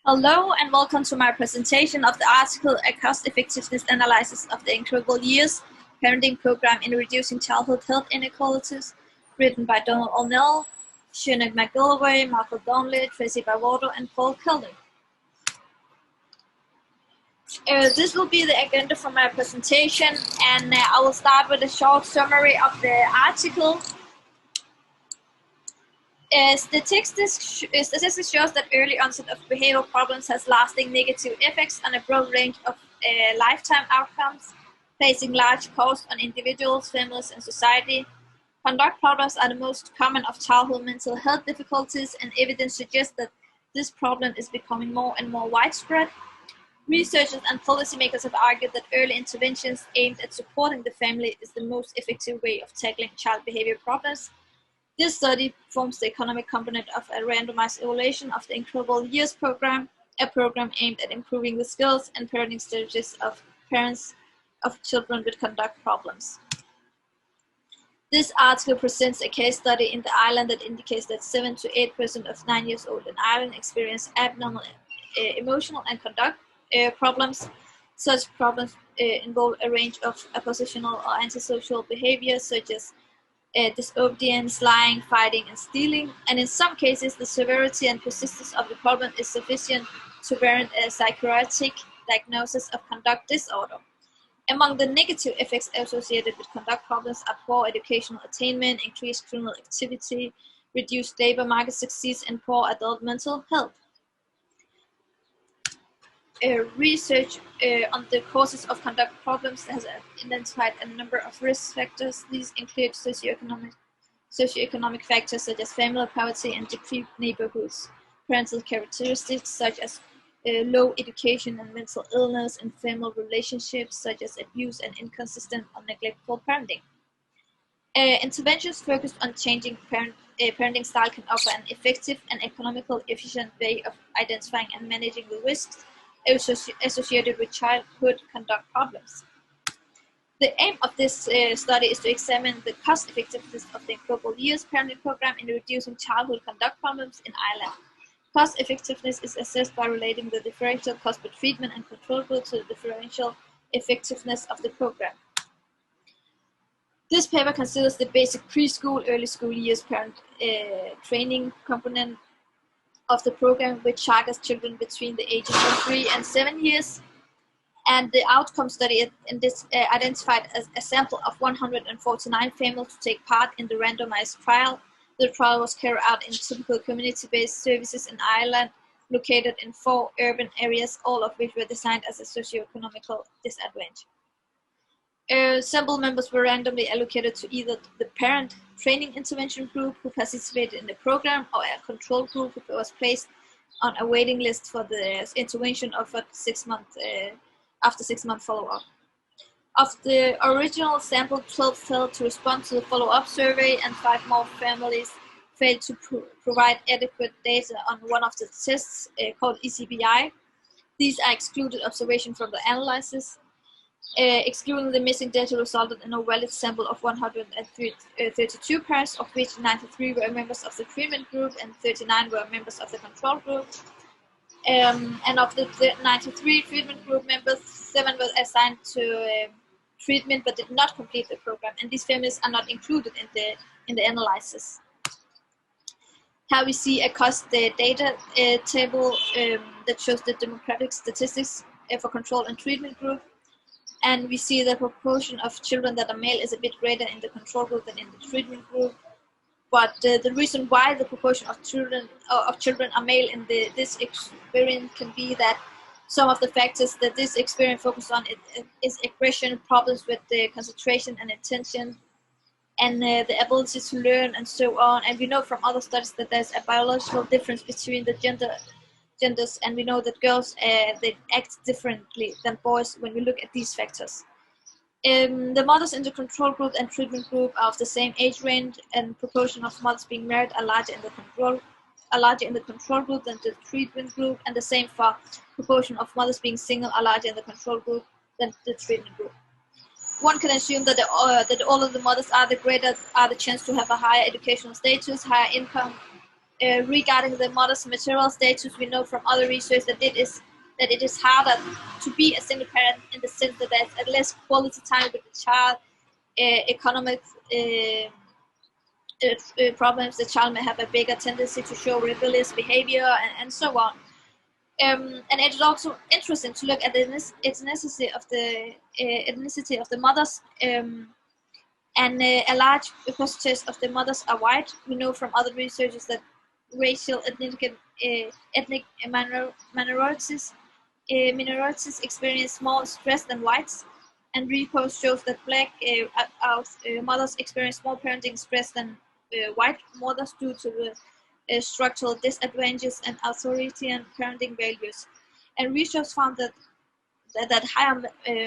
Hello and welcome to my presentation of the article A Cost Effectiveness Analysis of the Incredible Years Parenting Program in Reducing Childhood Health Inequalities, written by Donald O'Neill, Sinead McGillivray, Michael Donnelly, Tracy Barwodo, and Paul Kelly. This will be the agenda for my presentation, and I will start with a short summary of the article. Statistics shows that early onset of behavioral problems has lasting negative effects on a broad range of lifetime outcomes, placing large costs on individuals, families, and society. Conduct problems are the most common of childhood mental health difficulties, and evidence suggests that this problem is becoming more and more widespread. Researchers and policymakers have argued that early interventions aimed at supporting the family is the most effective way of tackling child behavior problems. This study forms the economic component of a randomized evaluation of the Incredible Years program, a program aimed at improving the skills and parenting strategies of parents of children with conduct problems. This article presents a case study in Ireland that indicates that 7 to 8% of 9 years old in Ireland experience abnormal emotional and conduct problems. Such problems involve a range of oppositional or antisocial behaviors such as disobedience, lying, fighting, and stealing, and in some cases the severity and persistence of the problem is sufficient to warrant a psychiatric diagnosis of conduct disorder. Among the negative effects associated with conduct problems are poor educational attainment, increased criminal activity, reduced labor market success, and poor adult mental health. Research on the causes of conduct problems has identified a number of risk factors. These include socioeconomic factors such as family poverty and deprived neighborhoods, parental characteristics such as low education and mental illness, and family relationships such as abuse and inconsistent or neglectful parenting. Interventions focused on changing parenting style can offer an effective and economical efficient way of identifying and managing the risks associated with childhood conduct problems. The aim of this study is to examine the cost effectiveness of the Incredible Years Parenting Program in reducing childhood conduct problems in Ireland. Cost effectiveness is assessed by relating the differential cost per treatment and control group to the differential effectiveness of the program. This paper considers the basic preschool, early school years parent training component of the program, which targets children between the ages of 3 and 7 years. And the outcome study in this identified as a sample of 149 families to take part in the randomized trial. The trial was carried out in typical community-based services in Ireland, located in 4 urban areas, all of which were designed as a socio-economical disadvantage. Sample members were randomly allocated to either the parent training intervention group who participated in the program or a control group who was placed on a waiting list for the intervention offered after 6-month follow-up. Of the original sample, 12 failed to respond to the follow-up survey, and 5 more families failed to provide adequate data on one of the tests called ECBI. These are excluded observation from the analysis. Excluding the missing data resulted in a valid sample of 132 parents, of which 93 were members of the treatment group and 39 were members of the control group. And of the 93 treatment group members, 7 were assigned to treatment but did not complete the program, and these families are not included in the analysis. Here we see a cost data table that shows the demographic statistics for control and treatment group. And we see the proportion of children that are male is a bit greater in the control group than in the treatment group. But the reason why the proportion of children are male in this experience can be that some of the factors that this experience focuses on is aggression, problems with the concentration and attention, and the ability to learn and so on. And we know from other studies that there's a biological difference between the genders, and we know that girls they act differently than boys when we look at these factors. The mothers in the control group and treatment group are of the same age range, and proportion of mothers being married are larger in the control group than the treatment group, and the same for proportion of mothers being single are larger in the control group than the treatment group. One can assume that that all of the mothers are the chance to have a higher educational status, higher income, Regarding the mother's material status, we know from other research that it is harder to be a single parent in the sense that there's less quality time with the child, economic problems. The child may have a bigger tendency to show rebellious behavior and so on. And it is also interesting to look at the ethnicity of the mothers. And a large percentage of the mothers are white. We know from other researchers that racial ethnic minorities experience more stress than whites, and research shows that black mothers experience more parenting stress than white mothers due to the structural disadvantages and authoritarian parenting values. And research found that higher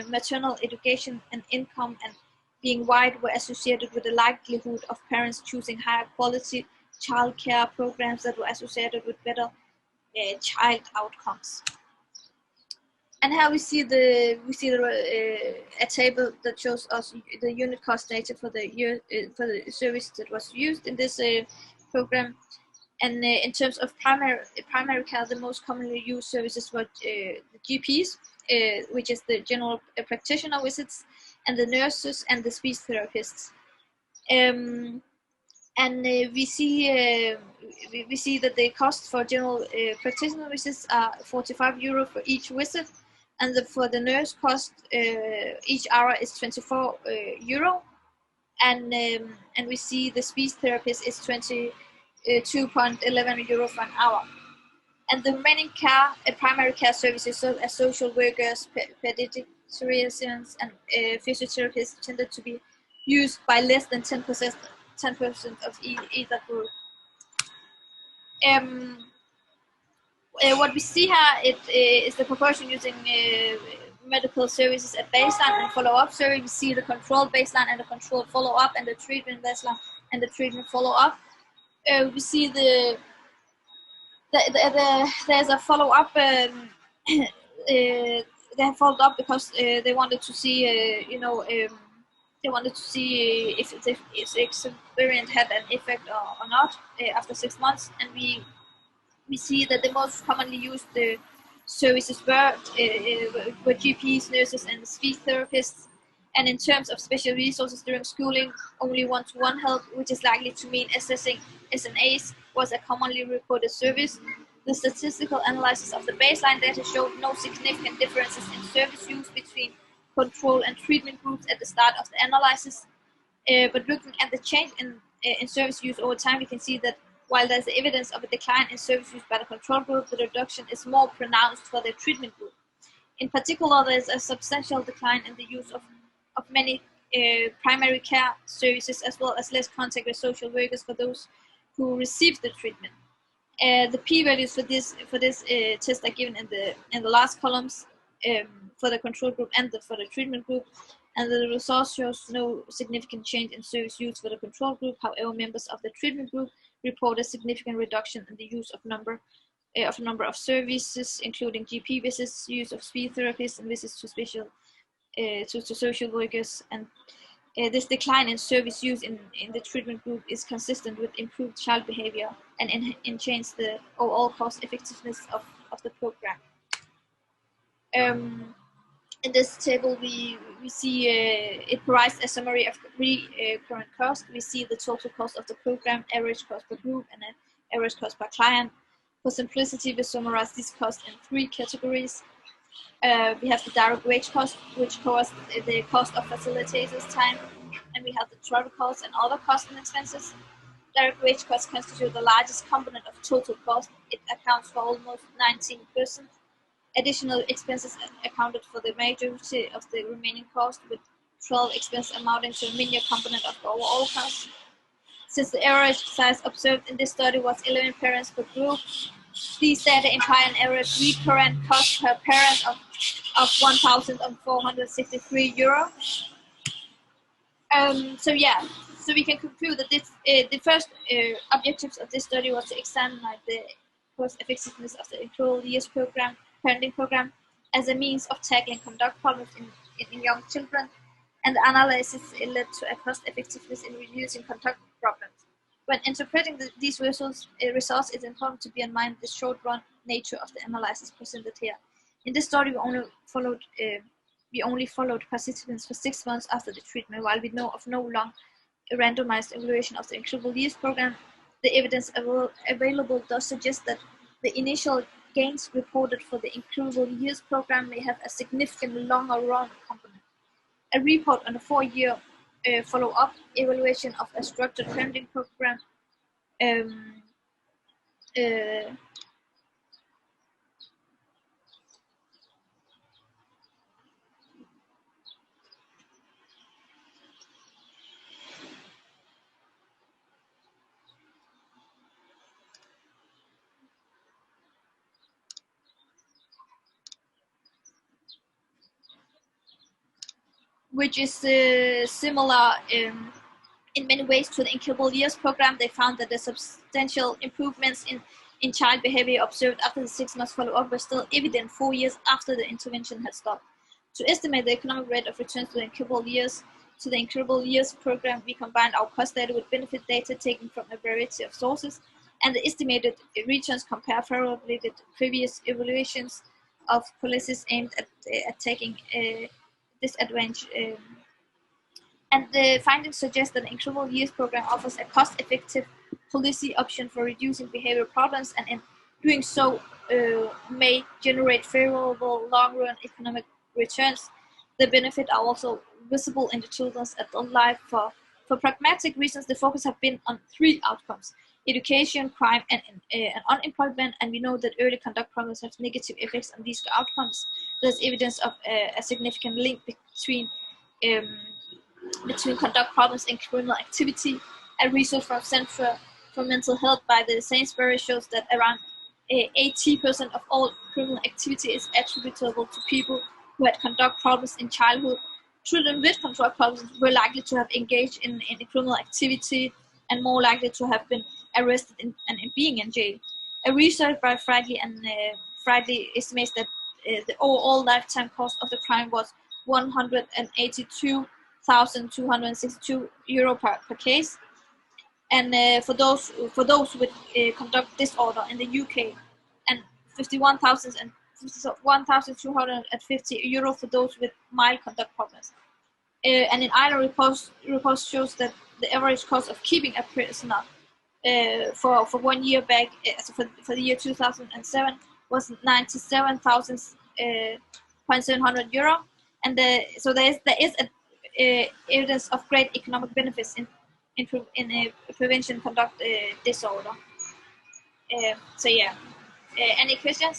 maternal education and income and being white were associated with the likelihood of parents choosing higher quality childcare programs that were associated with better child outcomes. And here we see a table that shows us the unit cost data for the service that was used in this program. And in terms of primary care, the most commonly used services were the GPs, which is the general practitioner visits, and the nurses and the speech therapists. We see that the cost for general practitioner visits are €45 for each visit, and for the nurse cost each hour is €24, and we see the speech therapist is €22.11 for an hour. And the remaining primary care services, such as social workers, pediatricians, and physiotherapists, tended to be used by less than 10% of either group. What we see here is the proportion using medical services at baseline and follow-up survey. We see the control baseline and the control follow-up, and the treatment baseline and the treatment follow-up. We see there's a follow-up. They have followed up because they wanted to see, they wanted to see if the experiment had an effect or not after 6 months, and we see that the most commonly used services were GPs, nurses, and speech therapists. And in terms of special resources during schooling, only one-to-one help, which is likely to mean assessing SNAs, was a commonly reported service. The statistical analysis of the baseline data showed no significant differences in service use between control and treatment groups at the start of the analysis. But looking at the change in service use over time, we can see that while there's evidence of a decline in service use by the control group, the reduction is more pronounced for the treatment group. In particular, there's a substantial decline in the use of many primary care services, as well as less contact with social workers for those who receive the treatment. The p-values for this test are given in the last columns for the control group and for the treatment group, and the results shows no significant change in service use for the control group. However, members of the treatment group report a significant reduction in the use of number of services, including GP visits, use of speech therapists, and visits to social workers. And this decline in service use in the treatment group is consistent with improved child behavior and enhance the overall cost effectiveness of the program. In this table, we see it provides a summary of current cost. We see the total cost of the program, average cost per group, and an average cost per client. For simplicity, we summarize these costs in 3 categories. We have the direct wage cost, which covers the cost of facilitators' time, and we have the travel costs and other costs and expenses. Direct wage costs constitute the largest component of total cost. It accounts for almost 19%. Additional expenses accounted for the majority of the remaining cost, with 12 expenses amounting to a minor component of the overall cost. Since the average size observed in this study was 11 parents per group, these data imply an average recurrent cost per parent of €1,463. So we can conclude that the first objectives of this study was to examine the cost effectiveness of the Accrual Years parenting program as a means of tackling conduct problems in young children, and the analysis led to a cost effectiveness in reducing conduct problems. When interpreting these results, it's important to bear in mind the short-run nature of the analysis presented here. In this study, we only followed participants for 6 months after the treatment, while we know of no long randomized evaluation of the Incredible Years program. The evidence available does suggest that the initial gains reported for the Incredible Years program may have a significant longer run component. A report on a 4-year follow-up evaluation of a structured parenting program which is similar in many ways to the Incredible Years program. They found that the substantial improvements in child behavior observed after the 6 months follow-up were still evident 4 years after the intervention had stopped. To estimate the economic rate of returns to the Incredible Years program, we combined our cost data with benefit data taken from a variety of sources, and the estimated returns compare favorably with previous evaluations of policies aimed at taking disadvantage. And the findings suggest that the Incredible Years program offers a cost-effective policy option for reducing behavioral problems, and in doing so may generate favorable long-run economic returns. The benefits are also visible in the children's adult life. For pragmatic reasons, the focus has been on 3 outcomes: education, crime, and unemployment, and we know that early conduct problems have negative effects on these outcomes. There's evidence of a significant link between conduct problems and criminal activity. A research from Center for Mental Health by the Sainsbury shows that around 80% of all criminal activity is attributable to people who had conduct problems in childhood. Children with conduct problems were likely to have engaged in criminal activity and more likely to have been arrested and being in jail. A research by Friday estimates that the overall lifetime cost of the crime was €182,262 per case, and for those with conduct disorder in the UK, and €51,250 for those with mild conduct problems. And in Ireland, report shows that the average cost of keeping a prisoner for 1 year back, for the year 2007, was €97,700, and so there is evidence of great economic benefits in prevention conduct disorder. So yeah, any questions?